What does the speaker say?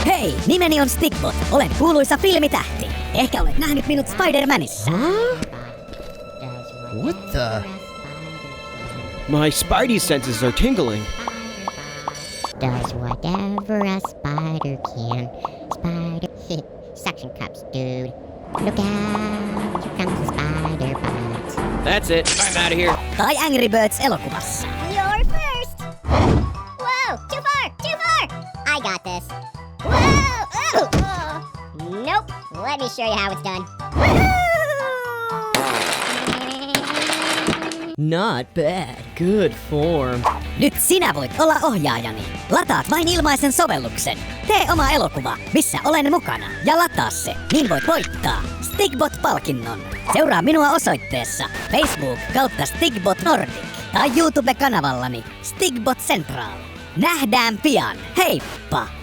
Hei, nimeni on Stickbot. Olen kuuluisa filmitähti. Ehkä olet nähnyt minut Spider-Manissa. What the? My spidey senses are tingling. Does whatever a spider can. Spider suction cups, dude. Look out, here comes the spider bites. That's it. I'm out of here. Tai Angry Birds elokuvassa. You're first. Whoa, too far, too far. I got this. Whoa, Nope. Let me show you how it's done. Not bad. Good form. Nyt sinä voit olla ohjaajani. Lataat vain ilmaisen sovelluksen. Tee oma elokuva, missä olen mukana. Ja lataa se, niin voit voittaa Stickbot-palkinnon. Seuraa minua osoitteessa Facebook kautta Stickbot Nordic tai YouTube-kanavallani Stickbot Central. Nähdään pian. Heippa!